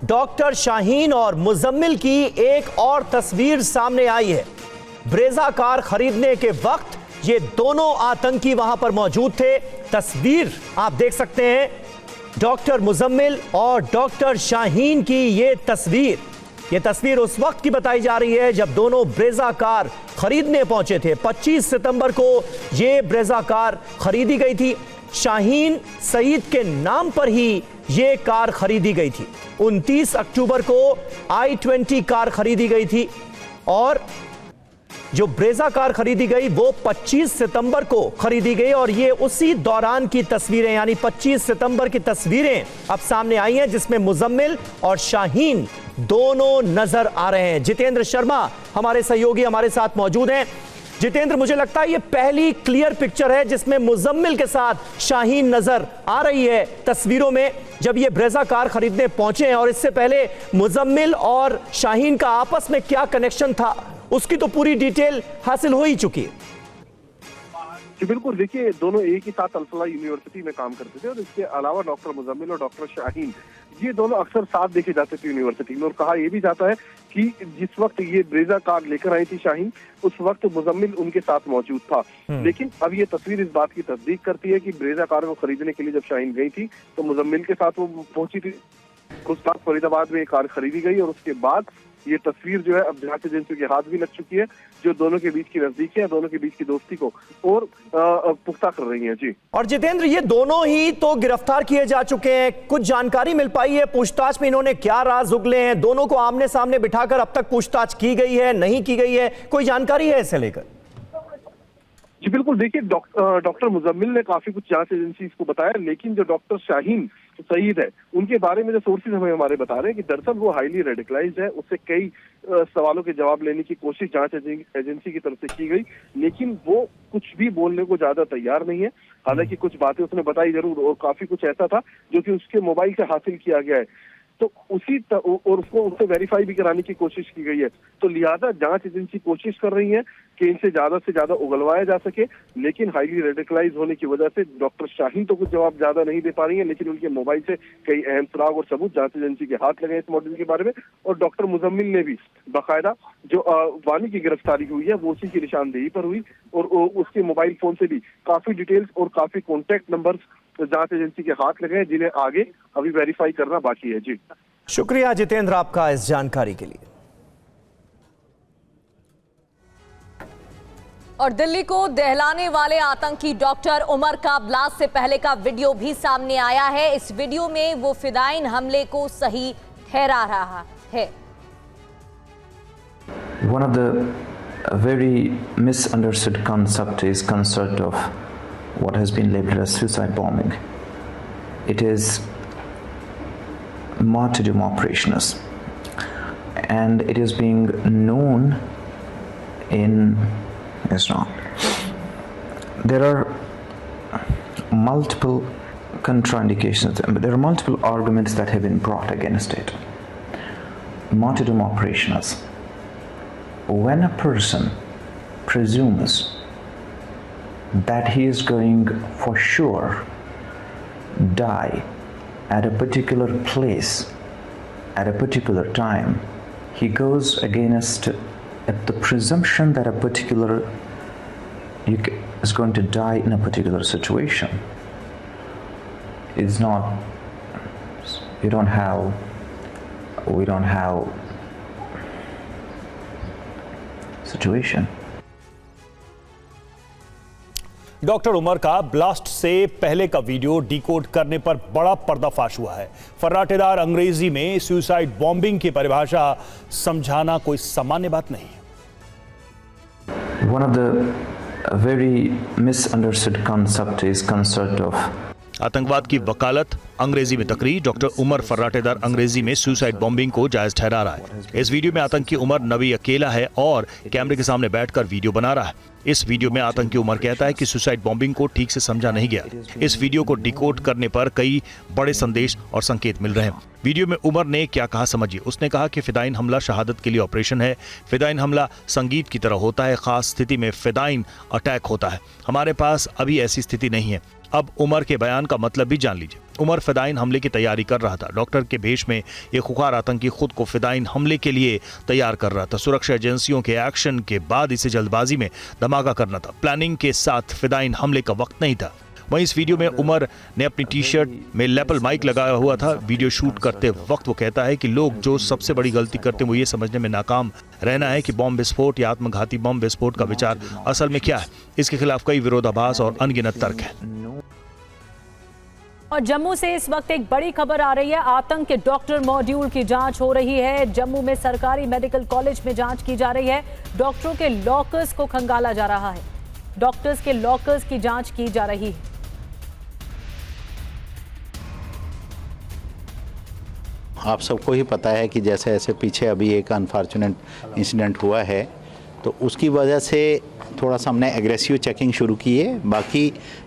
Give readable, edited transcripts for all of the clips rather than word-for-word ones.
Doctor Shaheen और मुजम्मिल की एक और तस्वीर सामने आई है। ब्रेजा कार खरीदने के वक्त ये दोनों आतंकी वहां पर मौजूद थे। तस्वीर आप देख सकते हैं, डॉक्टर मुजम्मिल और डॉक्टर शाहीन की ये तस्वीर उस वक्त की बताई जा रही है जब दोनों ब्रेजा कार खरीदने पहुंचे थे। 25 सितंबर को ये ब्रेजा कार खरीदी गई थी। शाहीन सईद के नाम पर ही ये कार खरीदी गई थी। 29 अक्टूबर को i20 कार खरीदी गई थी और जो ब्रेजा कार खरीदी गई वो 25 सितंबर को खरीदी गई और ये उसी दौरान की तस्वीरें यानी 25 सितंबर की तस्वीरें अब सामने आई हैं जिसमें मुजम्मिल और शाहीन दोनों नजर आ रहे हैं। जितेंद्र शर्मा हमारे सहयोगी हमारे साथ मौजूद हैं। जितेंद्र, मुझे लगता है ये पहली क्लियर पिक्चर है जिसमें मुजम्मिल के साथ शाहीन नजर आ रही है तस्वीरों में जब ये ब्रेजा कार खरीदने पहुंचे हैं। और इससे पहले मुजम्मिल और शाहीन का आपस में क्या कनेक्शन था उसकी तो पूरी डिटेल हासिल हो ही चुकी है। जी बिल्कुल, देखिए दोनों एक ही साथ अल-फलाह यूनिवर्सिटी में काम करते थे और इसके अलावा डॉक्टर मुजम्मिल और डॉक्टर शाहीन ये दोनों अक्सर साथ देखे जाते थे यूनिवर्सिटी में। और कहा यह भी जाता है कि जिस वक्त ये ब्रेजा कार लेकर आई थी शाहीन, उस वक्त मुजम्मिल उनके साथ मौजूद था। लेकिन अब ये तस्वीर इस बात की तस्दीक करती है कि ब्रेजा कार को खरीदने के लिए जब शाहीन गई थी तो मुजम्मिल के साथ वो पहुंची थी। उस वक्त फरीदाबाद में ये कार खरीदी गई और उसके बाद ये तस्वीर जो है अब जांच एजेंसियों के हाथ भी लग चुकी है जो दोनों के बीच की नजदीकियां, दोनों के बीच की दोस्ती को और पुख्ता कर रही हैं। जी, और जितेंद्र, ये दोनों ही तो गिरफ्तार किए जा चुके हैं। कुछ जानकारी मिल पाई है पूछताछ में इन्होंने क्या राज उगले हैं? दोनों को आमने सामने बिठाकर अब तक पूछताछ की गई है, नहीं की गई है? कोई जानकारी है इसे लेकर? जी बिल्कुल, देखिए डॉक्टर मुजम्मिल ने काफी कुछ जांच एजेंसी को बताया, लेकिन जो डॉक्टर शाहीन सईद है उनके बारे में जो सोर्सेज हमें हमारे बता रहे हैं कि दरअसल वो हाईली रेडिकलाइज्ड है। उससे कई सवालों के जवाब लेने की कोशिश जांच एजेंसी की तरफ से की गई, लेकिन वो कुछ भी बोलने को ज्यादा तैयार नहीं है। हालांकि कुछ बातें उसने बताई जरूर और काफी कुछ ऐसा था जो कि उसके मोबाइल से हासिल किया गया है, तो और उसको उससे वेरीफाई भी कराने की कोशिश की गई है। तो लिहाजा जांच एजेंसी कोशिश कर रही है कि इनसे ज्यादा उगलवाया जा सके, लेकिन हाईली रेडिकलाइज होने की वजह से डॉक्टर शाहीन तो कुछ जवाब ज्यादा नहीं दे पा रही है, लेकिन उनके मोबाइल से कई अहम सुराग और सबूत जांच एजेंसी के हाथ लगे इस मॉडल के बारे में। और डॉक्टर मुजम्मिल ने भी बाकायदा जो वानी की गिरफ्तारी हुई है वो उसी की निशानदेही पर हुई और उसके मोबाइल फोन से भी काफी डिटेल्स और काफी कॉन्टेक्ट नंबर जांच एजेंसी के हाथ लगे हैं जिन्हें आगे अभी वेरीफाई करना बाकी है। जी, शुक्रिया जितेंद्र आपका इस जानकारी के लिए। और दिल्ली को दहलाने वाले आतंकी डॉक्टर उमर का ब्लास्ट से पहले का वीडियो भी सामने आया है। इस वीडियो में वो फिदाइन हमले को सही ठहरा रहा है। One of the very misunderstood concept is concept of what has been labeled as suicide bombing. It is martyrdom operations, and it is being known in Islam. There are multiple contraindications, there are multiple arguments that have been brought against it. Martyrdom operations. When a person presumes that he is going for sure die at a particular place at a particular time, he goes against the presumption that a particular is going to die in a particular situation. It's not, we don't have situation. Doctor Umar का blast से पहले का video decode करने पर बड़ा पर्दाफाश हुआ है। फर्राटेदार अंग्रेजी में सुसाइड बॉम्बिंग की परिभाषा समझाना कोई सामान्य बात नहीं है। One of the very misunderstood concept is concept of आतंकवाद की वकालत अंग्रेजी में तकरीर। डॉक्टर उमर फर्राटेदार अंग्रेजी में सुसाइड बॉम्बिंग को जायज ठहरा रहा है। इस वीडियो में आतंकी उमर नबी अकेला है और कैमरे के सामने बैठकर वीडियो बना रहा है। इस वीडियो में आतंकी उमर कहता है कि सुसाइड बॉम्बिंग को ठीक से समझा नहीं गया। इस वीडियो को डिकोड करने पर कई बड़े संदेश और संकेत मिल रहे हैं। वीडियो में उमर ने क्या कहा समझिए। उसने कहा कि फिदाइन हमला शहादत के लिए ऑपरेशन है। फिदाइन हमला संगीत की तरह होता है, खास स्थिति में फिदाइन अटैक होता है। हमारे पास अभी ऐसी स्थिति नहीं है। अब उमर के बयान का मतलब भी जान लीजिए। उमर फिदाइन हमले की तैयारी कर रहा था। डॉक्टर के भेष में ये खुखार आतंकी खुद को फिदाइन हमले के लिए तैयार कर रहा था। सुरक्षा एजेंसियों के एक्शन के बाद इसे जल्दबाजी में धमाका करना था। प्लानिंग के साथ फिदाइन हमले का वक्त नहीं था। वहीं इस वीडियो में उमर ने अपनी टी शर्ट में लैपल माइक लगाया हुआ था। वीडियो शूट करते वक्त वो कहता है कि लोग जो सबसे बड़ी गलती करते हैं वो ये समझने में नाकाम रहना है कि बॉम्ब विस्फोट या आत्मघाती बॉम्ब विस्फोट का विचार असल में क्या है। इसके खिलाफ कई विरोधाभास और अनगिनत तर्क है। और जम्मू से इस वक्त एक बड़ी खबर आ रही है। आतंक के डॉक्टर मॉड्यूल की जांच हो रही है। जम्मू में सरकारी मेडिकल कॉलेज में जांच की जा रही है। डॉक्टरों के लॉकर्स को खंगाला जा रहा है। डॉक्टर्स के लॉकर्स की जांच की जा रही है। आप सबको ही पता है कि जैसे ऐसे पीछे अभी एक अनफॉर्चुनेट इंसिडेंट हुआ है, तो उसकी वजह से थोड़ा सा हमने एग्रेसिव चेकिंग शुरू की है। बाकी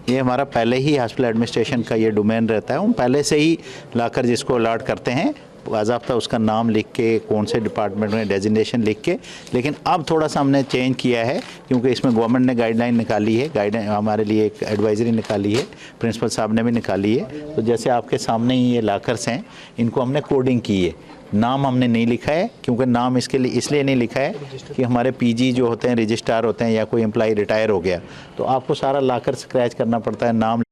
ये हमारा पहले ही हॉस्पिटल एडमिनिस्ट्रेशन का ये डोमेन रहता है। हम पहले से ही लाकर जिसको अलर्ट करते हैं, बाज़ाब्ता उसका नाम लिख के, कौन से डिपार्टमेंट में डेजिग्नेशन लिख के। लेकिन अब थोड़ा सा हमने चेंज किया है, क्योंकि इसमें गवर्नमेंट ने गाइडलाइन निकाली है, गाइडलाइन हमारे लिए एक एडवाइजरी निकाली है, प्रिंसिपल साहब ने भी निकाली है। तो जैसे आपके सामने ही ये लॉकर्स हैं, इनको हमने कोडिंग की है। नाम हमने नहीं लिखा है, क्योंकि नाम इसके लिए इसलिए नहीं लिखा है कि हमारे पीजी जो होते हैं, रजिस्ट्रार होते हैं, या कोई एम्प्लॉय रिटायर हो गया तो आपको सारा लॉकर स्क्रैच करना पड़ता है, नाम।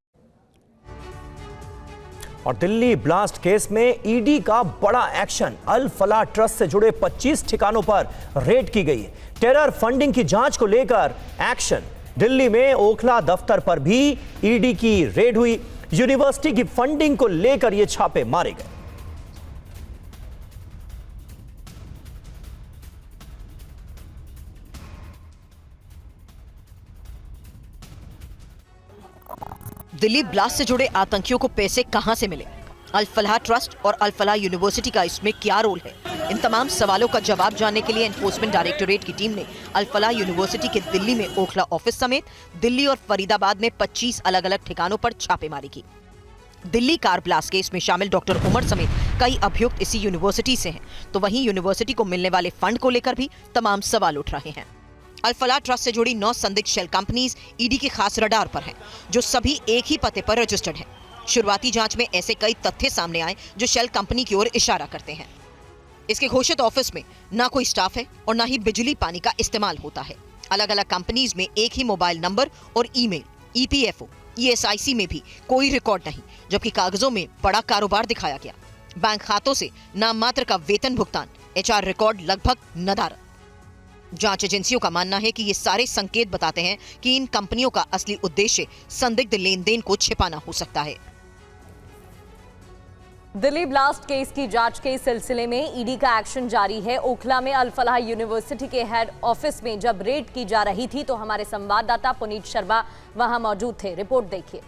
और दिल्ली ब्लास्ट केस में ईडी का बड़ा एक्शन। अल फलाह ट्रस्ट से जुड़े 25 ठिकानों पर रेड की गई है। टेरर फंडिंग की जांच को लेकर एक्शन। दिल्ली में ओखला दफ्तर पर भी ईडी की रेड हुई। यूनिवर्सिटी की फंडिंग को लेकर यह छापे मारे गए। दिल्ली ब्लास्ट से जुड़े आतंकियों को पैसे कहां से मिले, अल फलाह ट्रस्ट और अल फलाह यूनिवर्सिटी का इसमें क्या रोल है? इन तमाम सवालों का जवाब जानने के लिए एनफोर्समेंट डायरेक्टोरेट की टीम ने अल फलाह यूनिवर्सिटी के दिल्ली में ओखला ऑफिस समेत दिल्ली और फरीदाबाद में 25 अलग अलग ठिकानों पर छापेमारी की। दिल्ली कार ब्लास्ट केस में शामिल डॉक्टर उमर समेत कई अभियुक्त इसी यूनिवर्सिटी से हैं, तो वहीं यूनिवर्सिटी को मिलने वाले फंड को लेकर भी तमाम सवाल उठ रहे हैं। अल फलाह ट्रस्ट से जुड़ी 9 संदिग्ध शेल कंपनीज ईडी के खास रडार पर हैं, जो सभी एक ही पते पर रजिस्टर्ड हैं। शुरुआती जांच में ऐसे कई तथ्य सामने आए जो शेल कंपनी की ओर इशारा करते हैं। इसके घोषित ऑफिस में ना कोई स्टाफ है और ना ही बिजली पानी का इस्तेमाल होता है। अलग अलग कंपनीज में एक ही मोबाइल नंबर और ईमेल, ईपीएफओ, ईएसआईसी में भी कोई रिकॉर्ड नहीं, जबकि कागजों में बड़ा कारोबार दिखाया गया। बैंक खातों से नाम मात्र का वेतन भुगतान, एचआर रिकॉर्ड लगभग नदारद। जांच एजेंसियों का मानना है कि ये सारे संकेत बताते हैं कि इन कंपनियों का असली उद्देश्य संदिग्ध लेन देन को छिपाना हो सकता है। दिल्ली ब्लास्ट केस की जांच के सिलसिले में ईडी का एक्शन जारी है। ओखला में अल फलाह यूनिवर्सिटी के हेड ऑफिस में जब रेड की जा रही थी तो हमारे संवाददाता पुनीत शर्मा वहां मौजूद थे। रिपोर्ट देखिए।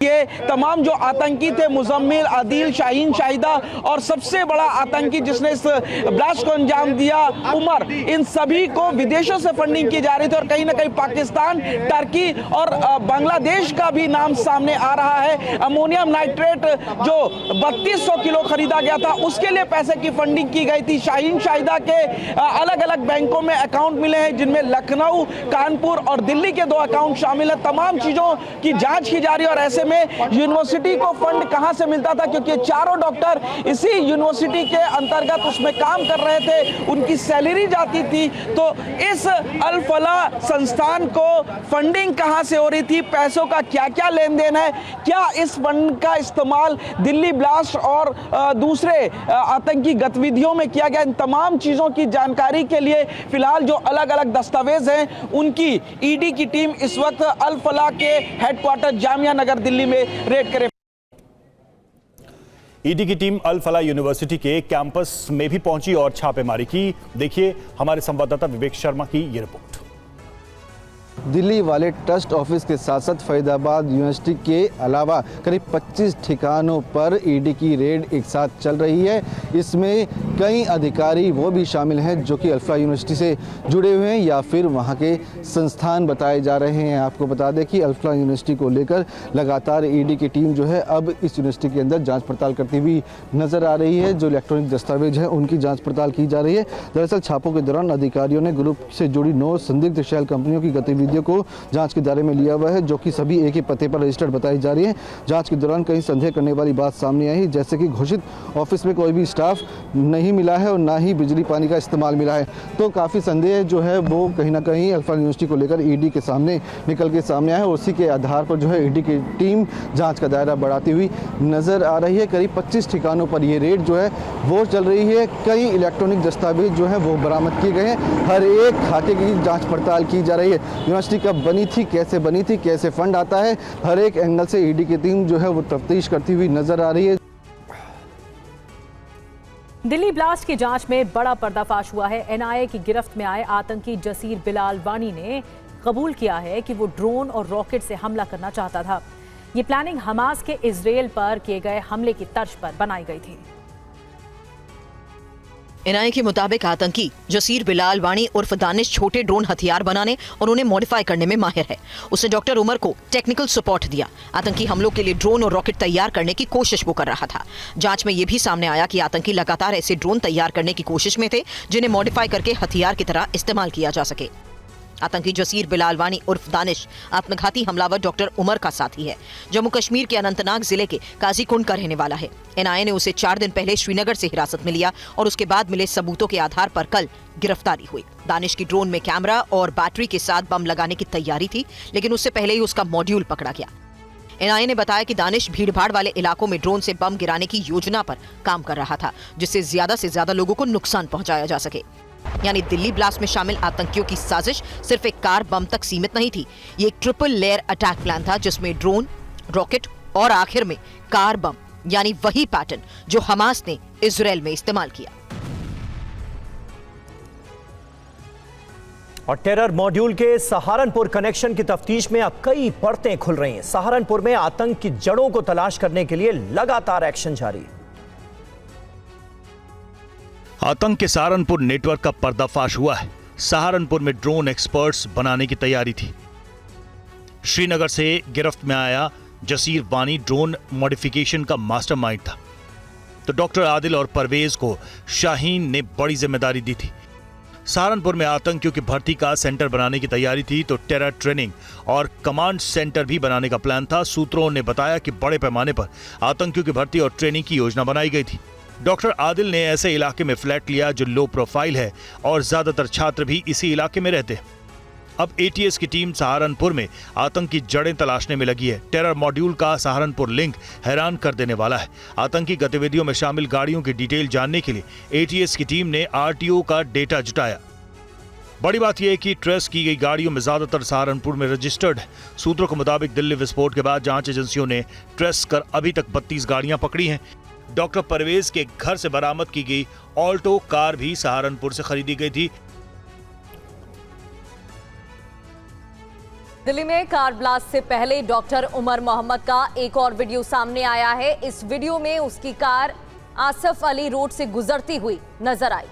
ये तमाम जो आतंकी थे, मुजम्मिल, आदिल, शाहीन, शाहिदा और सबसे बड़ा आतंकी जिसने इस ब्लास्ट को अंजाम दिया, उमर, इन सभी को विदेशों से फंडिंग की जा रही थी और कहीं ना कहीं पाकिस्तान, टर्की और बांग्लादेश का भी नाम सामने आ रहा है। अमोनियम नाइट्रेट जो 3200 किलो खरीदा गया था, उसके लिए पैसे की फंडिंग की गई थी। शाहीन, शाहिदा के अलग अलग बैंकों में अकाउंट मिले हैं, जिनमें लखनऊ, कानपुर और दिल्ली के 2 अकाउंट शामिल है। तमाम चीजों की जांच की जा रही है और ऐसे में यूनिवर्सिटी को फंड कहां से मिलता था, क्योंकि चारों डॉक्टर इसी यूनिवर्सिटी के अंतर्गत उसमें काम कर रहे थे, उनकी सैलरी जाती थी। तो इस अल फलाह संस्थान को फंडिंग कहां से हो रही थी, पैसों का क्या क्या लेन देन है, क्या इस फंड का इस्तेमाल दिल्ली ब्लास्ट और दूसरे आतंकी गतिविधियों में किया गया, इन तमाम चीजों की जानकारी के लिए फिलहाल जो अलग अलग दस्तावेज हैं उनकी ईडी की टीम इस वक्त अल फलाह के हेडक्वार्टर जामिया नगर दिल्ली में रेड करे। ईडी की टीम अल फलाह यूनिवर्सिटी के कैंपस में भी पहुंची और छापेमारी की। देखिए हमारे संवाददाता विवेक शर्मा की ये रिपोर्ट। दिल्ली वाले ट्रस्ट ऑफिस के साथ साथ फरीदाबाद यूनिवर्सिटी के अलावा करीब 25 ठिकानों पर ईडी की रेड एक साथ चल रही है। इसमें कई अधिकारी वो भी शामिल हैं जो कि अल फलाह यूनिवर्सिटी से जुड़े हुए हैं या फिर वहाँ के संस्थान बताए जा रहे हैं। आपको बता दें कि अल फलाह यूनिवर्सिटी को लेकर लगातार ईडी की टीम जो है अब इस यूनिवर्सिटी के अंदर जाँच पड़ताल करती हुई नजर आ रही है। जो इलेक्ट्रॉनिक दस्तावेज हैं उनकी जाँच पड़ताल की जा रही है। दरअसल छापों के दौरान अधिकारियों ने ग्रुप से जुड़ी 9 संदिग्ध शेल कंपनियों की गतिविधियों आतंकियों को जांच के दायरे में लिया हुआ है, जो कि सभी एक ही पते पर रजिस्टर्ड बताई जा रही है। जांच के दौरान कई संदेह करने वाली बात सामने आई, जैसे कि घोषित ऑफिस में कोई भी स्टाफ नहीं मिला है और ना ही बिजली पानी का इस्तेमाल मिला है। तो काफ़ी संदेह जो है वो कहीं ना कहीं अल्फा यूनिवर्सिटी को लेकर ईडी के सामने निकल के सामने आया है। उसी के आधार पर जो है ईडी की टीम जाँच का दायरा बढ़ाती हुई नजर आ रही है। करीब 25 ठिकानों पर ये रेड जो है वो चल रही है। कई इलेक्ट्रॉनिक दस्तावेज जो है वो बरामद किए गए हैं। हर एक खाते की जांच पड़ताल की जा रही है। यूनिवर्सिटी कब बनी थी, कैसे फंड आता है, हर एक एंगल से ईडी की टीम जो है वो तफ्तीश करती हुई नजर आ रही है। दिल्ली ब्लास्ट की जांच में बड़ा पर्दाफाश हुआ है। एनआईए की गिरफ्त में आए आतंकी जसीर बिलाल वानी ने कबूल किया है कि वो ड्रोन और रॉकेट से हमला करना चाहता था। ये प्लानिंग हमास के इजराइल पर किए गए हमले की तर्ज पर बनाई गई थी। एनआईए के मुताबिक आतंकी जसीर बिलाल वानी उर्फ दानिश छोटे ड्रोन हथियार बनाने और उन्हें मॉडिफाई करने में माहिर है। उसने डॉक्टर उमर को टेक्निकल सपोर्ट दिया। आतंकी हमलों के लिए ड्रोन और रॉकेट तैयार करने की कोशिश वो कर रहा था। जांच में यह भी सामने आया कि आतंकी लगातार ऐसे ड्रोन तैयार करने की कोशिश में थे जिन्हें मॉडिफाई करके हथियार की तरह इस्तेमाल किया जा सके। आतंकी जसीर बिलाल वानी उर्फ दानिश आत्मघाती हमलावर डॉक्टर उमर का साथी है। जम्मू कश्मीर के अनंतनाग जिले के काजीकुंड का रहने वाला है। एनआईए ने उसे 4 दिन पहले श्रीनगर से हिरासत में लिया और उसके बाद मिले सबूतों के आधार पर कल गिरफ्तारी हुई। दानिश की ड्रोन में कैमरा और बैटरी के साथ बम लगाने की तैयारी थी, लेकिन उससे पहले ही उसका मॉड्यूल पकड़ा गया। एनआईए ने बताया कि दानिश भीड़भाड़ वाले इलाकों में ड्रोन से बम गिराने की योजना पर काम कर रहा था, जिससे ज्यादा से ज्यादा लोगों को नुकसान पहुंचाया जा सके। यानी दिल्ली ब्लास्ट में शामिल आतंकियों की साजिश सिर्फ एक कार बम तक सीमित नहीं थी। ये एक ट्रिपल लेयर अटैक प्लान था, जिसमें ड्रोन, रॉकेट और आखिर में कार बम, यानी वही पैटर्न जो हमास ने इजराइल में इस्तेमाल किया। और टेरर मॉड्यूल के सहारनपुर कनेक्शन की तफ्तीश में अब कई परतें खुल रही हैं। सहारनपुर में आतंक की जड़ों को तलाश करने के लिए लगातार एक्शन जारी। आतंक के सहारनपुर नेटवर्क का पर्दाफाश हुआ है। सहारनपुर में ड्रोन एक्सपर्ट्स बनाने की तैयारी थी। श्रीनगर से गिरफ्त में आया जसीर वानी ड्रोन मॉडिफिकेशन का मास्टरमाइंड था, तो डॉक्टर आदिल और परवेज को शाहीन ने बड़ी जिम्मेदारी दी थी। सहारनपुर में आतंकियों की भर्ती का सेंटर बनाने की तैयारी थी, तो टेरर ट्रेनिंग और कमांड सेंटर भी बनाने का प्लान था। सूत्रों ने बताया कि बड़े पैमाने पर आतंकियों की भर्ती और ट्रेनिंग की योजना बनाई गई थी। डॉक्टर आदिल ने ऐसे इलाके में फ्लैट लिया जो लो प्रोफाइल है और ज्यादातर छात्र भी इसी इलाके में रहते हैं। अब एटीएस की टीम सहारनपुर में आतंक की जड़ें तलाशने में लगी है। टेरर मॉड्यूल का सहारनपुर लिंक हैरान कर देने वाला है। आतंकी गतिविधियों में शामिल गाड़ियों की डिटेल जानने के लिए एटीएस की टीम ने आरटीओ का डेटा जुटाया। बड़ी बात यह है कि ट्रेस की गई गाड़ियों में ज्यादातर सहारनपुर में रजिस्टर्ड है। सूत्रों के मुताबिक दिल्ली विस्फोट के बाद जांच एजेंसियों ने ट्रेस कर अभी तक 32 गाड़ियां पकड़ी हैं। डॉक्टर परवेज के घर से बरामद की गई ऑल्टो कार भी सहारनपुर से खरीदी गई थी। दिल्ली में कार ब्लास्ट से पहले डॉक्टर उमर मोहम्मद का एक और वीडियो सामने आया है। इस वीडियो में उसकी कार आसफ अली रोड से गुजरती हुई नजर आई।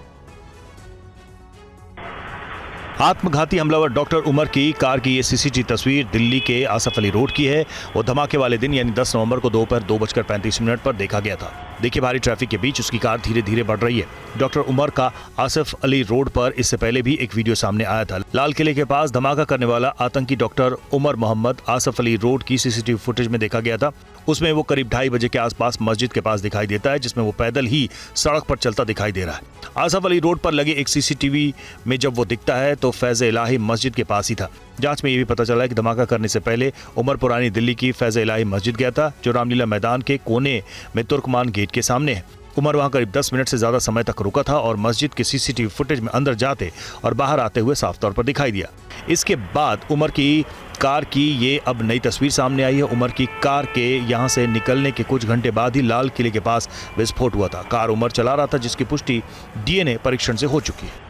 आत्मघाती हमलावर डॉक्टर उमर की कार की ये सीसीटीवी तस्वीर दिल्ली के आसफ अली रोड की है। वो धमाके वाले दिन यानी 10 नवंबर को दोपहर 2:35 पर देखा गया था। देखिए, भारी ट्रैफिक के बीच उसकी कार धीरे धीरे बढ़ रही है। डॉक्टर उमर का आसफ अली रोड पर इससे पहले भी एक वीडियो सामने आया था। लाल किले के पास धमाका करने वाला आतंकी डॉक्टर उमर मोहम्मद आसफ अली रोड की सीसीटीवी फुटेज में देखा गया था। उसमें वो करीब 2:30 बजे के आसपास मस्जिद के पास दिखाई देता है, जिसमें वो पैदल ही सड़क पर चलता दिखाई दे रहा है। आसफ अली रोड पर लगे एक सीसीटीवी में जब वो दिखता है तो फैज इलाही मस्जिद के पास ही था। जांच में ये भी पता चला है कि धमाका करने से पहले उमर पुरानी दिल्ली की फैज इलाही मस्जिद गया था, जो रामलीला मैदान के कोने में तुर्कमान गेट के सामने है। उमर वहां करीब 10 मिनट से ज्यादा समय तक रुका था और मस्जिद के सीसीटीवी फुटेज में अंदर जाते और बाहर आते हुए साफ तौर पर दिखाई दिया। इसके बाद उमर की कार की ये अब नई तस्वीर सामने आई है। उमर की कार के यहां से निकलने के कुछ घंटे बाद ही लाल किले के पास विस्फोट हुआ था। कार उमर चला रहा था, जिसकी पुष्टि डीएनए परीक्षण से हो चुकी है।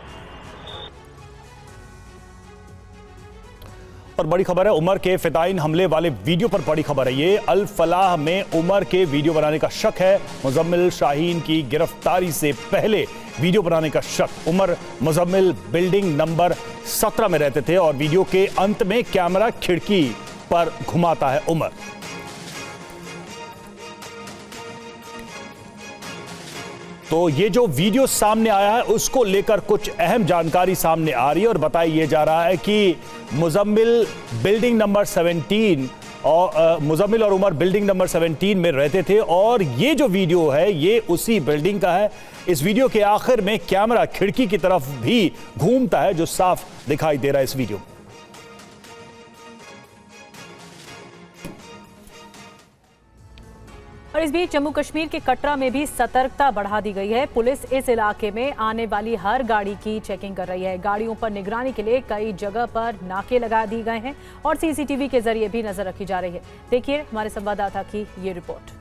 और बड़ी खबर है, उमर के फिदाइन हमले वाले वीडियो पर बड़ी खबर है। ये अल फलाह में उमर के वीडियो बनाने का शक है। मुजम्मिल शाहीन की गिरफ्तारी से पहले वीडियो बनाने का शक। उमर मुजम्मिल बिल्डिंग नंबर 17 में रहते थे और वीडियो के अंत में कैमरा खिड़की पर घुमाता है उमर। तो ये जो वीडियो सामने आया है उसको लेकर कुछ अहम जानकारी सामने आ रही है और बताया जा रहा है कि मुजम्मिल बिल्डिंग नंबर 17 और मुजम्मिल और उमर बिल्डिंग नंबर 17 में रहते थे और ये जो वीडियो है ये उसी बिल्डिंग का है। इस वीडियो के आखिर में कैमरा खिड़की की तरफ भी घूमता है जो साफ दिखाई दे रहा है इस वीडियो में। और इस बीच जम्मू कश्मीर के कटरा में भी सतर्कता बढ़ा दी गई है। पुलिस इस इलाके में आने वाली हर गाड़ी की चेकिंग कर रही है। गाड़ियों पर निगरानी के लिए कई जगह पर नाके लगा दिए गए हैं और सीसीटीवी के जरिए भी नजर रखी जा रही है। देखिए हमारे संवाददाता की ये रिपोर्ट।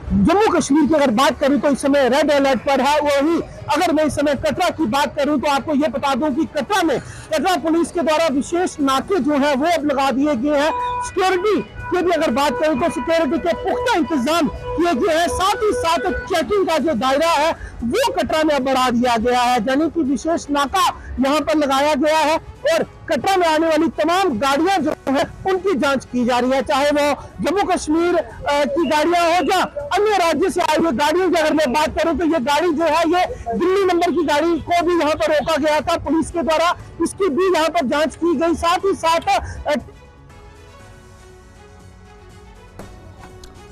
जम्मू कश्मीर की अगर बात करूं तो इस समय रेड अलर्ट पर है। वही अगर मैं इस समय कटरा की बात करूं तो आपको ये बता दूं कि कटरा में कटरा पुलिस के द्वारा विशेष नाके जो है वो अब लगा दिए गए हैं। सिक्योरिटी की भी अगर बात करूं तो सिक्योरिटी के पुख्ता इंतजाम किए गए हैं। साथ ही साथ चेकिंग का जो दायरा है वो कटरा में अब बढ़ा दिया गया है, यानी कि विशेष नाका यहाँ पर लगाया गया है और कटरा में आने वाली तमाम गाड़ियां जो है उनकी जांच की जा रही है, चाहे वो जम्मू कश्मीर की गाड़ियां हो या अन्य राज्य से आई हुई गाड़ियों की अगर मैं बात करूं तो ये गाड़ी जो है ये दिल्ली नंबर की गाड़ी को भी यहाँ पर रोका गया था पुलिस के द्वारा, इसकी भी यहाँ पर जांच की गई। साथ ही साथ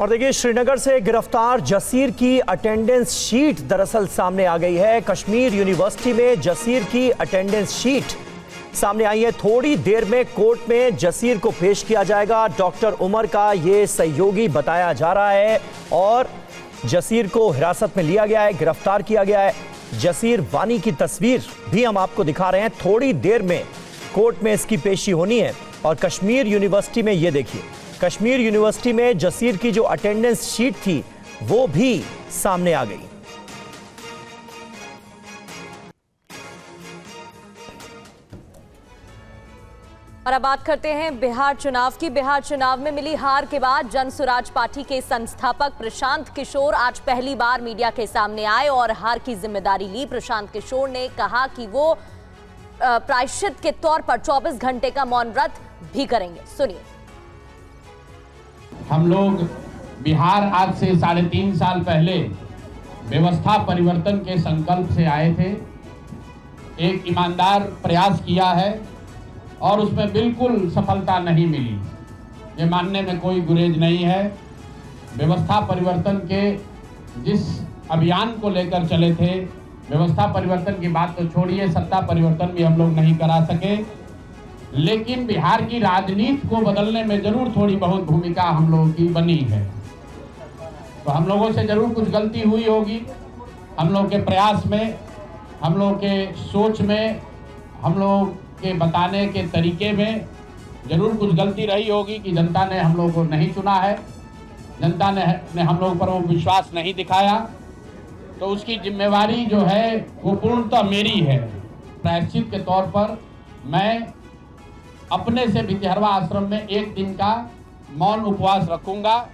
और देखिए श्रीनगर से गिरफ्तार जसीर की अटेंडेंस शीट दरअसल सामने आ गई है। कश्मीर यूनिवर्सिटी में जसीर की अटेंडेंस शीट सामने आई है। थोड़ी देर में कोर्ट में जसीर को पेश किया जाएगा। डॉक्टर उमर का ये सहयोगी बताया जा रहा है और जसीर को हिरासत में लिया गया है, गिरफ्तार किया गया है। जसीर वानी की तस्वीर भी हम आपको दिखा रहे हैं। थोड़ी देर में कोर्ट में इसकी पेशी होनी है और कश्मीर यूनिवर्सिटी में ये देखिए, कश्मीर यूनिवर्सिटी में जसीर की जो अटेंडेंस शीट थी वो भी सामने आ गई। और अब बात करते हैं बिहार चुनाव की। बिहार चुनाव में मिली हार के बाद जन सुराज पार्टी के संस्थापक प्रशांत किशोर आज पहली बार मीडिया के सामने आए और हार की जिम्मेदारी ली। प्रशांत किशोर ने कहा कि वो प्रायश्चित के तौर पर 24 घंटे का मौन व्रत भी करेंगे। सुनिए। हम लोग बिहार आज से 3.5 साल पहले व्यवस्था परिवर्तन के संकल्प से आए थे। एक ईमानदार प्रयास किया है और उसमें बिल्कुल सफलता नहीं मिली, ये मानने में कोई गुरेज नहीं है। व्यवस्था परिवर्तन के जिस अभियान को लेकर चले थे, व्यवस्था परिवर्तन की बात तो छोड़िए, सत्ता परिवर्तन भी हम लोग नहीं करा सके, लेकिन बिहार की राजनीति को बदलने में जरूर थोड़ी बहुत भूमिका हम लोगों की बनी है। तो हम लोगों से जरूर कुछ गलती हुई होगी, हम लोग के प्रयास में, हम लोग के सोच में, हम लोग के बताने के तरीके में जरूर कुछ गलती रही होगी कि जनता ने हम लोग को नहीं चुना है, जनता ने हम लोग पर वो विश्वास नहीं दिखाया। तो उसकी जिम्मेवारी जो है वो पूर्णतः मेरी है। प्रायश्चित के तौर पर मैं अपने से भितिहरवा आश्रम में 1 दिन का मौन उपवास रखूंगा।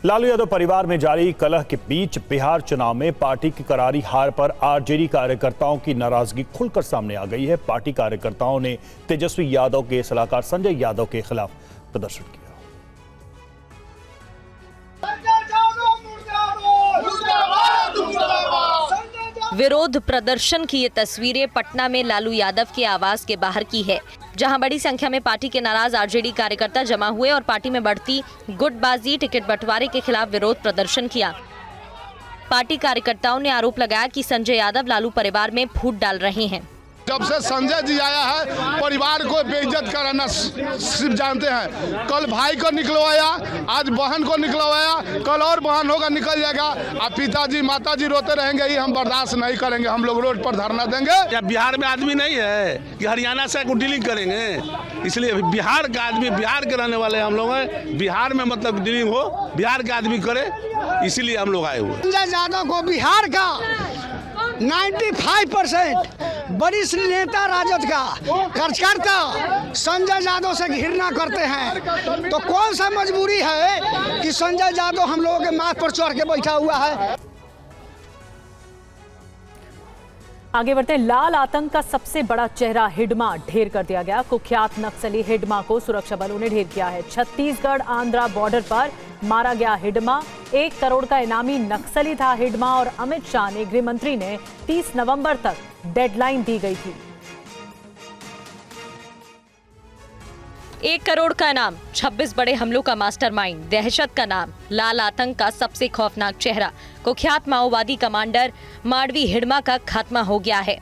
लालू यादव परिवार में जारी कलह के बीच बिहार चुनाव में पार्टी की करारी हार पर आरजेडी कार्यकर्ताओं की नाराजगी खुलकर सामने आ गई है। पार्टी कार्यकर्ताओं ने तेजस्वी यादव के सलाहकार संजय यादव के खिलाफ प्रदर्शन किया। विरोध प्रदर्शन की ये तस्वीरें पटना में लालू यादव के आवास के बाहर की है, जहां बड़ी संख्या में पार्टी के नाराज आरजेडी कार्यकर्ता जमा हुए और पार्टी में बढ़ती गुटबाजी, टिकट बंटवारे के खिलाफ विरोध प्रदर्शन किया। पार्टी कार्यकर्ताओं ने आरोप लगाया कि संजय यादव लालू परिवार में फूट डाल रहे हैं। जब से संजय जी आया है परिवार को बेइज्जत कराना सिर्फ जानते हैं। कल भाई को निकलवाया, आज बहन को निकलवाया, कल और बहन होगा निकल जाएगा। अब पिताजी माताजी रोते रहेंगे, ये हम बर्दाश्त नहीं करेंगे। हम लोग रोड पर धरना देंगे। क्या बिहार में आदमी नहीं है कि हरियाणा से डीलिंग करेंगे? इसलिए बिहार का आदमी, बिहार के रहने वाले हम लोग हैं। बिहार में मतलब डीलिंग हो, बिहार के आदमी करे, इसीलिए हम लोग आए हुए। संजय यादव को बिहार का 95% वरिष्ठ नेता राजद का कार्यकर्ता संजय यादव से घृणा करते हैं। तो कौन सा मजबूरी है कि संजय यादव हम लोगों के माथ पर चढ़ के बैठा हुआ है। आगे बढ़ते, लाल आतंक का सबसे बड़ा चेहरा हिडमा ढेर कर दिया गया। कुख्यात नक्सली हिडमा को सुरक्षा बलों ने ढेर किया है। छत्तीसगढ़ आंध्रा बॉर्डर पर मारा गया हिडमा। 1 करोड़ का इनामी नक्सली था हिडमा और अमित शाह ने, गृह मंत्री ने 30 नवंबर तक डेडलाइन दी गई थी। 1 करोड़ का इनाम, 26 बड़े हमलों का मास्टरमाइंड, दहशत का नाम, लाल आतंक का सबसे खौफनाक चेहरा, कुख्यात माओवादी कमांडर माडवी हिडमा का खात्मा हो गया है।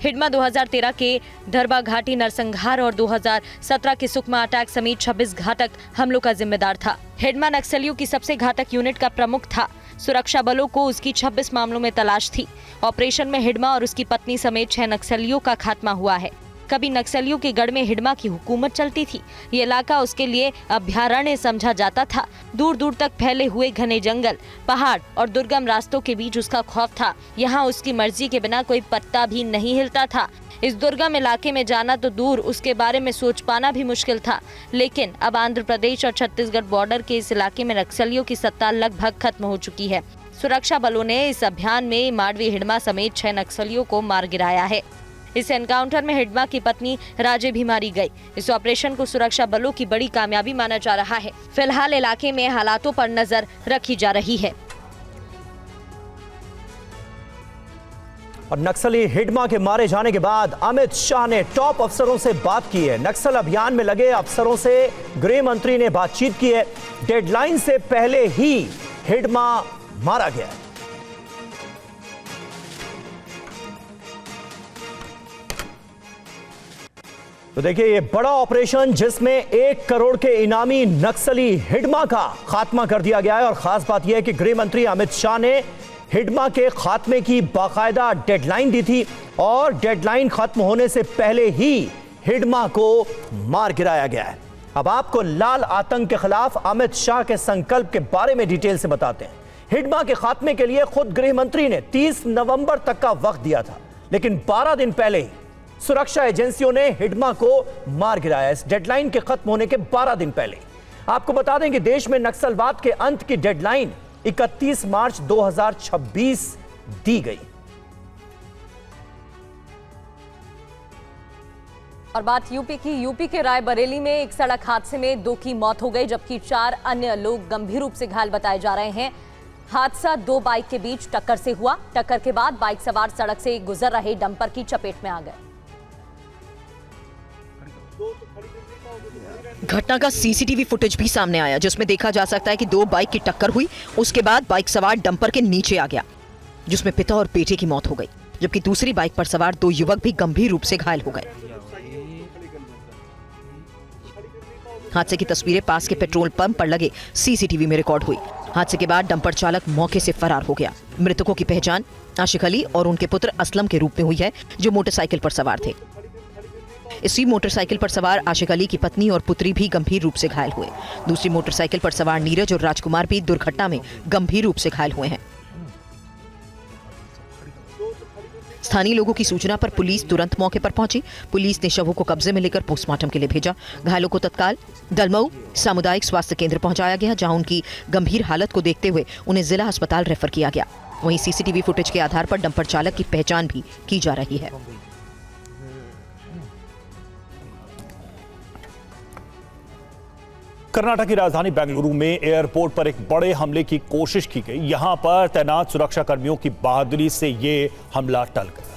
हिडमा 2013 के धरबा घाटी नरसंहार और 2017 के सुकमा अटैक समेत 26 घातक हमलों का जिम्मेदार था। हिडमा नक्सलियों की सबसे घातक यूनिट का प्रमुख था। सुरक्षा बलों को उसकी 26 मामलों में तलाश थी। ऑपरेशन में हिडमा और उसकी पत्नी समेत 6 नक्सलियों का खात्मा हुआ है। कभी नक्सलियों के गढ़ में हिडमा की हुकूमत चलती थी। ये इलाका उसके लिए अभ्यारण्य समझा जाता था। दूर दूर तक फैले हुए घने जंगल, पहाड़ और दुर्गम रास्तों के बीच उसका खौफ था। यहाँ उसकी मर्जी के बिना कोई पत्ता भी नहीं हिलता था। इस दुर्गम इलाके में जाना तो दूर, उसके बारे में सोच पाना भी मुश्किल था। लेकिन अब आंध्र प्रदेश और छत्तीसगढ़ बॉर्डर के इस इलाके में नक्सलियों की सत्ता लगभग खत्म हो चुकी है। सुरक्षा बलों ने इस अभियान में माडवी हिडमा समेत 6 नक्सलियों को मार गिराया है। इस एनकाउंटर में हिडमा की पत्नी राजे भी मारी गई। इस ऑपरेशन को सुरक्षा बलों की बड़ी कामयाबी माना जा रहा है। फिलहाल इलाके में हालातों पर नजर रखी जा रही है। और नक्सली हिडमा के मारे जाने के बाद अमित शाह ने टॉप अफसरों से बात की है। नक्सल अभियान में लगे अफसरों से गृह मंत्री ने बातचीत की है। डेडलाइन से पहले ही हिडमा मारा गया है। तो देखिए, ये बड़ा ऑपरेशन जिसमें 1 करोड़ के इनामी नक्सली हिडमा का खात्मा कर दिया गया है। और खास बात यह है कि गृह मंत्री अमित शाह ने हिडमा के खात्मे की बाकायदा डेडलाइन दी थी और डेडलाइन खत्म होने से पहले ही हिडमा को मार गिराया गया है। अब आपको लाल आतंक के खिलाफ अमित शाह के संकल्प के बारे में डिटेल से बताते हैं। हिडमा के खात्मे के लिए खुद गृह मंत्री ने 30 नवंबर तक का वक्त दिया था, लेकिन 12 दिन पहले ही सुरक्षा एजेंसियों ने हिडमा को मार गिराया। इस डेडलाइन के खत्म होने के 12 दिन पहले। आपको बता दें कि देश में नक्सलवाद के अंत की डेडलाइन 31 मार्च 2026 दी गई। और बात यूपी की। यूपी के रायबरेली में एक सड़क हादसे में 2 की मौत हो गई, जबकि 4 अन्य लोग गंभीर रूप से घायल बताए जा रहे हैं। हादसा 2 बाइक के बीच टक्कर से हुआ। टक्कर के बाद बाइक सवार सड़क से गुजर रहे डंपर की चपेट में आ गए। घटना का सीसीटीवी फुटेज भी सामने आया, जिसमें देखा जा सकता है कि 2 बाइक की टक्कर हुई। उसके बाद बाइक सवार डंपर के नीचे आ गया, जिसमें पिता और बेटे की मौत हो गई, जबकि दूसरी बाइक पर सवार 2 युवक भी गंभीर रूप से घायल हो गए। हादसे की तस्वीरें पास के पेट्रोल पंप पर लगे सीसीटीवी में रिकॉर्ड हुई। हादसे के बाद डंपर चालक मौके से फरार हो गया। मृतकों की पहचान आशिक अली और उनके पुत्र असलम के रूप में हुई है, जो मोटरसाइकिल पर सवार थे। इसी मोटरसाइकिल पर सवार आशिक अली की पत्नी और पुत्री भी गंभीर रूप से घायल हुए। दूसरी मोटरसाइकिल पर सवार नीरज और राजकुमार भी दुर्घटना में गंभीर रूप से घायल हुए हैं। स्थानीय लोगों की सूचना पर पुलिस तुरंत मौके पर पहुंची। पुलिस ने शवों को कब्जे में लेकर पोस्टमार्टम के लिए भेजा। घायलों को तत्काल दलमऊ सामुदायिक स्वास्थ्य केंद्र पहुंचाया गया, जहां उनकी गंभीर हालत को देखते हुए उन्हें जिला अस्पताल रेफर किया गया। वहीं सीसीटीवी फुटेज के आधार पर डंपर चालक की पहचान भी की जा रही है। कर्नाटक की राजधानी बेंगलुरु में एयरपोर्ट पर एक बड़े हमले की कोशिश की गई। यहां पर तैनात सुरक्षा कर्मियों की बहादुरी से यह हमला टल गया।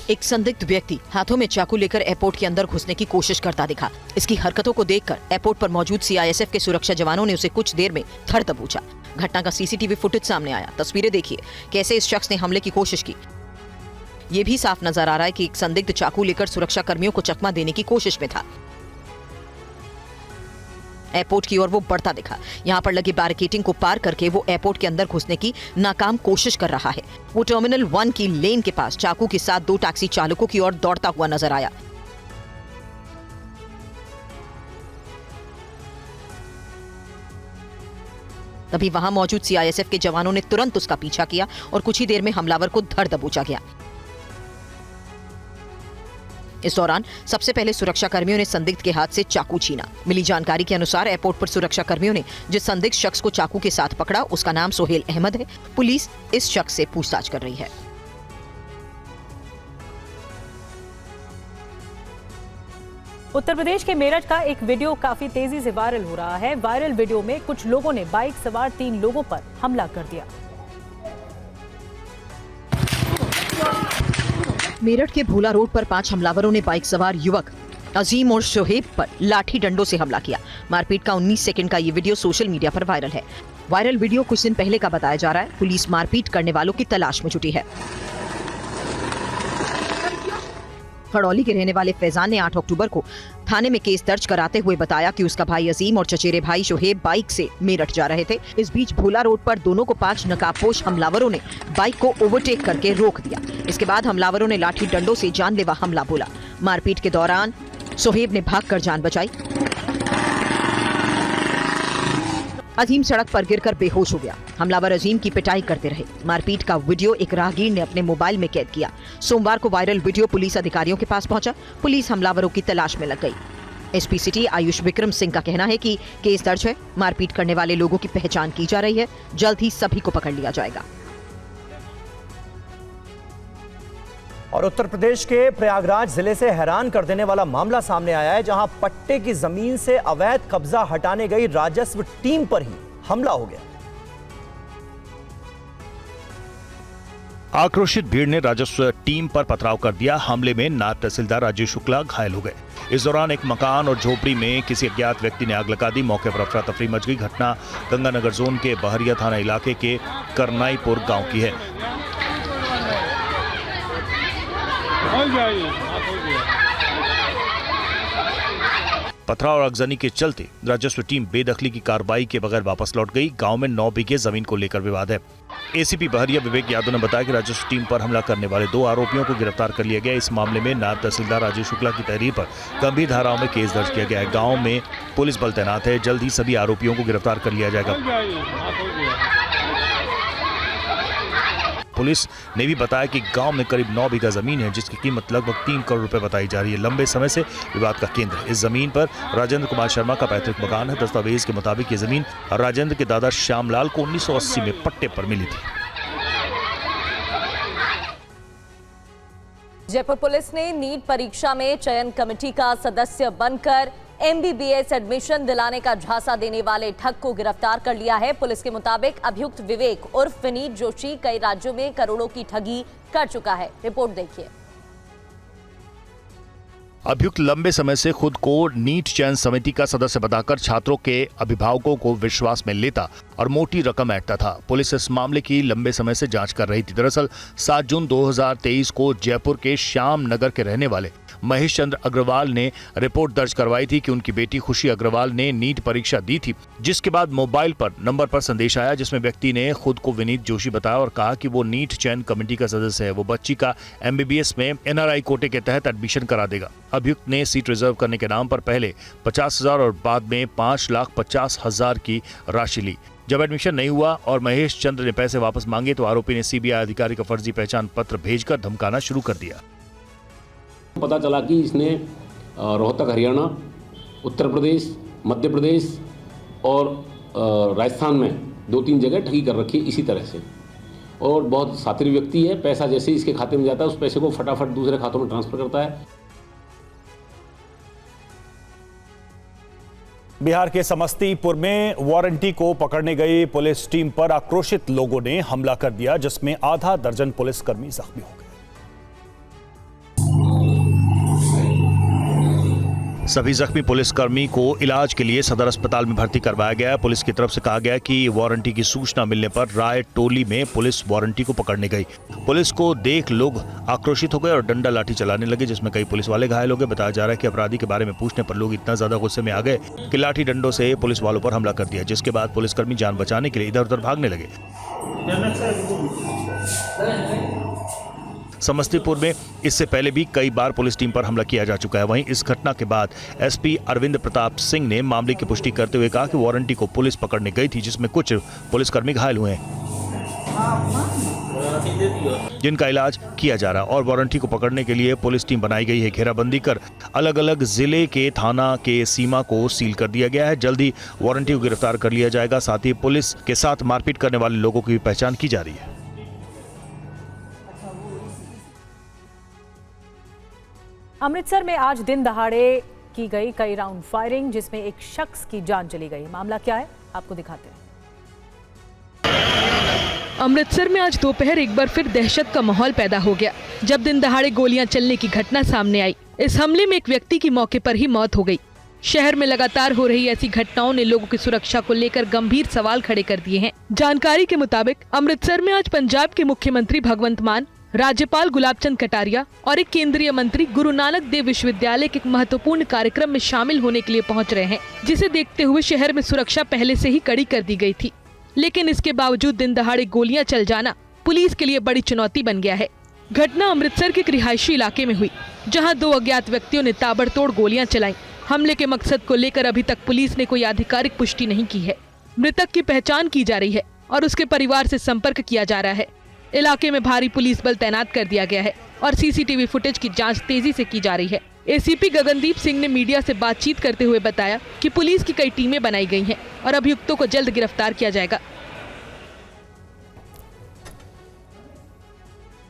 एक संदिग्ध व्यक्ति हाथों में चाकू लेकर एयरपोर्ट के अंदर घुसने की कोशिश करता दिखा। इसकी हरकतों को देखकर एयरपोर्ट पर मौजूद सीआईएसएफ के सुरक्षा जवानों ने उसे कुछ देर में धर दबोचा। घटना का सीसीटीवी फुटेज सामने आया। तस्वीरें देखिए कैसे इस शख्स ने हमले की कोशिश की। ये भी साफ नजर आ रहा है कि एक संदिग्ध चाकू लेकर सुरक्षा कर्मियों को चकमा देने की कोशिश में था। एयरपोर्ट की ओर वो बढ़ता दिखा। यहाँ पर लगी बैरिकेडिंग को पार करके वो एयरपोर्ट के अंदर घुसने की नाकाम कोशिश कर रहा है। वो टर्मिनल 1 की लेन के पास चाकू के साथ 2 टैक्सी चालकों की ओर दौड़ता हुआ नजर आया। तभी वहां मौजूद सीआईएसएफ के जवानों ने तुरंत उसका पीछा किया और कुछ ही देर में हमलावर को धर दबोचा गया। इस दौरान सबसे पहले सुरक्षा कर्मियों ने संदिग्ध के हाथ से चाकू छीना। मिली जानकारी के अनुसार एयरपोर्ट पर सुरक्षा कर्मियों ने जिस संदिग्ध शख्स को चाकू के साथ पकड़ा उसका नाम सोहेल अहमद है। पुलिस इस शख्स से पूछताछ कर रही है। उत्तर प्रदेश के मेरठ का एक वीडियो काफी तेजी से वायरल हो रहा है। वायरल वीडियो में कुछ लोगों ने बाइक सवार 3 लोगों पर हमला कर दिया। मेरठ के भोला रोड पर 5 हमलावरों ने बाइक सवार युवक अजीम और शोहेब पर लाठी डंडों से हमला किया। मारपीट का 19 सेकंड का ये वीडियो सोशल मीडिया पर वायरल है। वायरल वीडियो कुछ दिन पहले का बताया जा रहा है। पुलिस मारपीट करने वालों की तलाश में जुटी है। खड़ौली के रहने वाले फैजान ने 8 अक्टूबर को थाने में केस दर्ज कराते हुए बताया कि उसका भाई अजीम और चचेरे भाई शोहेब बाइक से मेरठ जा रहे थे। इस बीच भोला रोड पर दोनों को 5 नकाबपोश हमलावरों ने बाइक को ओवरटेक करके रोक दिया। इसके बाद हमलावरों ने लाठी डंडों से जानलेवा हमला बोला। मारपीट के दौरान शोहेब ने भागकर जान बचाई। अजीम सड़क पर गिरकर बेहोश हो गया। हमलावर अजीम की पिटाई करते रहे। मारपीट का वीडियो एक राहगीर ने अपने मोबाइल में कैद किया। सोमवार को वायरल वीडियो पुलिस अधिकारियों के पास पहुंचा। पुलिस हमलावरों की तलाश में लग गई। एसपी सिटी आयुष विक्रम सिंह का कहना है कि केस दर्ज है। मारपीट करने वाले लोगों की पहचान की जा रही है। जल्द ही सभी को पकड़ लिया जाएगा। और उत्तर प्रदेश के प्रयागराज जिले से हैरान कर देने वाला मामला सामने आया है, जहां पट्टे की जमीन से अवैध कब्जा हटाने गई राजस्व टीम पर ही हमला हो गया। आक्रोशित भीड़ ने राजस्व टीम पर पथराव कर दिया। हमले में नायब तहसीलदार राजेश शुक्ला घायल हो गए। इस दौरान एक मकान और झोपड़ी में किसी अज्ञात व्यक्ति ने आग लगा दी। मौके पर अफरा तफरी मच गई। घटना गंगानगर जोन के बहरिया थाना इलाके के करनाईपुर गांव की है। पथराव और आगजनी के चलते राजस्व टीम बेदखली की कार्रवाई के बगैर वापस लौट गई। गांव में 9 बीघे जमीन को लेकर विवाद है। एसीपी बहरिया विवेक यादव ने बताया कि राजस्व टीम पर हमला करने वाले 2 आरोपियों को गिरफ्तार कर लिया गया। इस मामले में नायब तहसीलदार राजेश शुक्ला की तहरीर पर गंभीर धाराओं में केस दर्ज किया गया है। गांव में पुलिस बल तैनात है। जल्द ही सभी आरोपियों को गिरफ्तार कर लिया जाएगा। पुलिस ने भी बताया कि गांव में करीब 9 बीघा जमीन है, जिसकी कीमत लगभग 3 करोड़ रुपए बताई जा रही है। लंबे समय से विवाद का केंद्र है। इस जमीन पर राजेंद्र कुमार शर्मा का पैतृक मकान है। दस्तावेज के मुताबिक ये जमीन राजेंद्र के दादा श्यामलाल को 1980 में पट्टे पर मिली थी। जयपुर पुलिस ने नीट परीक्षा में चयन कमेटी का सदस्य बनकर MBBS एडमिशन दिलाने का झांसा देने वाले ठग को गिरफ्तार कर लिया है। पुलिस के मुताबिक अभियुक्त विवेक उर्फ विनीत जोशी कई राज्यों में करोड़ों की ठगी कर चुका है। रिपोर्ट देखिए। अभियुक्त लंबे समय से खुद को नीट चयन समिति का सदस्य बताकर छात्रों के अभिभावकों को विश्वास में लेता और मोटी रकम ऐंठता था। पुलिस इस मामले की लंबे समय से जांच कर रही थी। दरअसल 7 जून 2023 को जयपुर के श्याम नगर के रहने वाले महेश चंद्र अग्रवाल ने रिपोर्ट दर्ज करवाई थी कि उनकी बेटी खुशी अग्रवाल ने नीट परीक्षा दी थी, जिसके बाद मोबाइल पर नंबर पर संदेश आया जिसमें व्यक्ति ने खुद को विनीत जोशी बताया और कहा कि वो नीट चयन कमेटी का सदस्य है। वो बच्ची का MBBS में NRI कोटे के तहत एडमिशन करा देगा। अभियुक्त ने सीट रिजर्व करने के नाम पर पहले 50,000 और बाद में 5,50,000 की राशि ली। जब एडमिशन नहीं हुआ और महेश चंद्र ने पैसे वापस मांगे तो आरोपी ने CBI अधिकारी का फर्जी पहचान पत्र भेजकर धमकाना शुरू कर दिया। पता चला कि इसने रोहतक, हरियाणा, उत्तर प्रदेश, मध्य प्रदेश और राजस्थान में 2-3 जगह ठगी कर रखी इसी तरह से। और बहुत शातिर व्यक्ति है। पैसा जैसे ही इसके खाते में जाता है उस पैसे को फटाफट दूसरे खातों में ट्रांसफर करता है। बिहार के समस्तीपुर में वारंटी को पकड़ने गई पुलिस टीम पर आक्रोशित लोगों ने हमला कर दिया, जिसमें आधा दर्जन पुलिसकर्मी जख्मी हो गए। सभी जख्मी पुलिसकर्मी को इलाज के लिए सदर अस्पताल में भर्ती करवाया गया। पुलिस की तरफ से कहा गया कि वारंटी की सूचना मिलने पर राय टोली में पुलिस वारंटी को पकड़ने गई। पुलिस को देख लोग आक्रोशित हो गए और डंडा लाठी चलाने लगे, जिसमें कई पुलिस वाले घायल हो गए। बताया जा रहा है कि अपराधी के बारे में पूछने पर लोग इतना ज्यादा गुस्से में आ गए कि लाठी डंडों से पुलिस वालों पर हमला कर दिया, जिसके बाद पुलिसकर्मी जान बचाने के लिए इधर उधर भागने लगे। समस्तीपुर में इससे पहले भी कई बार पुलिस टीम पर हमला किया जा चुका है। वहीं इस घटना के बाद SP अरविंद प्रताप सिंह ने मामले की पुष्टि करते हुए कहा कि वारंटी को पुलिस पकड़ने गई थी, जिसमें कुछ पुलिसकर्मी घायल हुए हैं, जिनका इलाज किया जा रहा है और वारंटी को पकड़ने के लिए पुलिस टीम बनाई गई है। घेराबंदी कर अलग अलग जिले के थाना के सीमा को सील कर दिया गया है। जल्द ही वारंटी को गिरफ्तार कर लिया जाएगा। साथ ही पुलिस के साथ मारपीट करने वाले लोगों की भी पहचान की जा रही है। अमृतसर में आज दिन दहाड़े की गई कई राउंड फायरिंग, जिसमें एक शख्स की जान चली गई। मामला क्या है, आपको दिखाते हैं। अमृतसर में आज दोपहर एक बार फिर दहशत का माहौल पैदा हो गया जब दिन दहाड़े गोलियां चलने की घटना सामने आई। इस हमले में एक व्यक्ति की मौके पर ही मौत हो गई। शहर में लगातार हो रही ऐसी घटनाओं ने लोगों की सुरक्षा को लेकर गंभीर सवाल खड़े कर दिए हैं। जानकारी के मुताबिक अमृतसर में आज पंजाब के मुख्यमंत्री भगवंत मान, राज्यपाल गुलाब चंद कटारिया और एक केंद्रीय मंत्री गुरु नानक देव विश्वविद्यालय के एक महत्वपूर्ण कार्यक्रम में शामिल होने के लिए पहुंच रहे हैं, जिसे देखते हुए शहर में सुरक्षा पहले से ही कड़ी कर दी गई थी। लेकिन इसके बावजूद दिन दहाड़े गोलियां चल जाना पुलिस के लिए बड़ी चुनौती बन गया है। घटना अमृतसर के एक रिहायशी इलाके में हुई, जहां 2 अज्ञात व्यक्तियों ने ताबड़तोड़ गोलियां चलाई। हमले के मकसद को लेकर अभी तक पुलिस ने कोई आधिकारिक पुष्टि नहीं की है। मृतक की पहचान की जा रही है और उसके परिवार से संपर्क किया जा रहा है। इलाके में भारी पुलिस बल तैनात कर दिया गया है और सीसीटीवी फुटेज की जांच तेजी से की जा रही है। एसीपी गगनदीप सिंह ने मीडिया से बातचीत करते हुए बताया कि पुलिस की कई टीमें बनाई गई हैं और अभियुक्तों को जल्द गिरफ्तार किया जाएगा।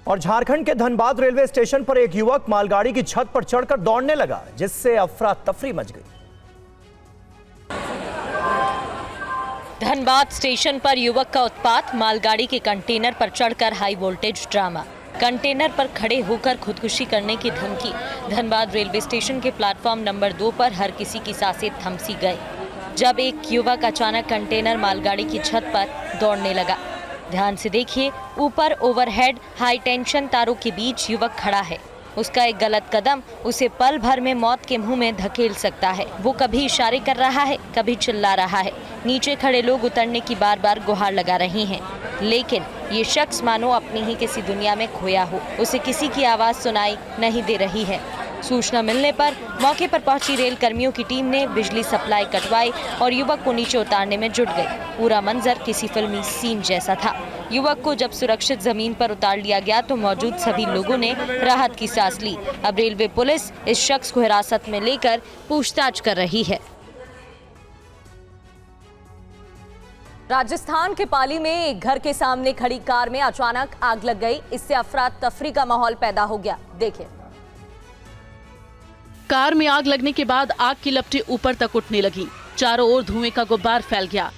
और झारखंड के धनबाद रेलवे स्टेशन पर एक युवक मालगाड़ी की छत पर चढ़कर दौड़ने लगा, जिससे अफरा तफरी मच गई। धनबाद स्टेशन पर युवक का उत्पात, मालगाड़ी के कंटेनर पर चढ़कर हाई वोल्टेज ड्रामा, कंटेनर पर खड़े होकर खुदकुशी करने की धमकी। धनबाद रेलवे स्टेशन के प्लेटफॉर्म नंबर 2 पर हर किसी की सांसें थम सी गई जब एक युवक अचानक कंटेनर मालगाड़ी की छत पर दौड़ने लगा। ध्यान से देखिए, ऊपर ओवरहेड हाई टेंशन तारों के बीच युवक खड़ा है। उसका एक गलत कदम उसे पल भर में मौत के मुंह में धकेल सकता है। वो कभी इशारे कर रहा है, कभी चिल्ला रहा है। नीचे खड़े लोग उतरने की बार बार गुहार लगा रहे हैं, लेकिन ये शख्स मानो अपनी ही किसी दुनिया में खोया हो। उसे किसी की आवाज़ सुनाई नहीं दे रही है। सूचना मिलने पर मौके पर पहुंची रेल कर्मियों की टीम ने बिजली सप्लाई कटवाई और युवक को नीचे उतारने में जुट गई। पूरा मंजर किसी फिल्मी सीन जैसा था। युवक को जब सुरक्षित जमीन पर उतार लिया गया तो मौजूद सभी लोगों ने राहत की सांस ली। अब रेलवे पुलिस इस शख्स को हिरासत में लेकर पूछताछ कर रही है। राजस्थान के पाली में एक घर के सामने खड़ी कार में अचानक आग लग गई। इससे अफरा तफरी का माहौल पैदा हो गया। देखिए, कार में आग लगने के बाद आग की लपटें ऊपर तक उठने लगी। चारों ओर धुएं का गुब्बार फैल गया।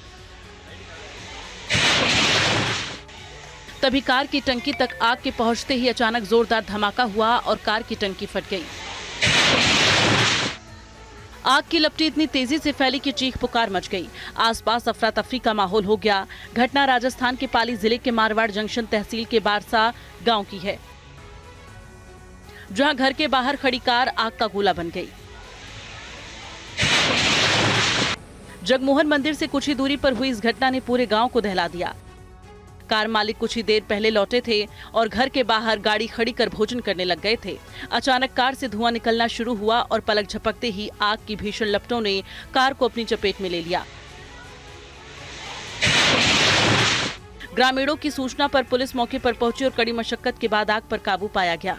तभी कार की टंकी तक आग के पहुंचते ही अचानक जोरदार धमाका हुआ और कार की टंकी फट गई। आग की लपटें इतनी तेजी से फैली कि चीख पुकार मच गई। आसपास अफरा तफरी का माहौल हो गया। घटना राजस्थान के पाली जिले के मारवाड़ जंक्शन तहसील के बारसा गांव की है, जहां घर के बाहर खड़ी कार आग का गोला बन गई। जगमोहन मंदिर से कुछ ही दूरी पर हुई इस घटना ने पूरे गांव को दहला दिया। कार मालिक कुछ ही देर पहले लौटे थे और घर के बाहर गाड़ी खड़ी कर भोजन करने लग गए थे। अचानक कार से धुआं निकलना शुरू हुआ और पलक झपकते ही आग की भीषण लपटों ने कार को अपनी चपेट में ले लिया। ग्रामीणों की सूचना पर पुलिस मौके पर पहुंची और कड़ी मशक्कत के बाद आग पर काबू पाया गया।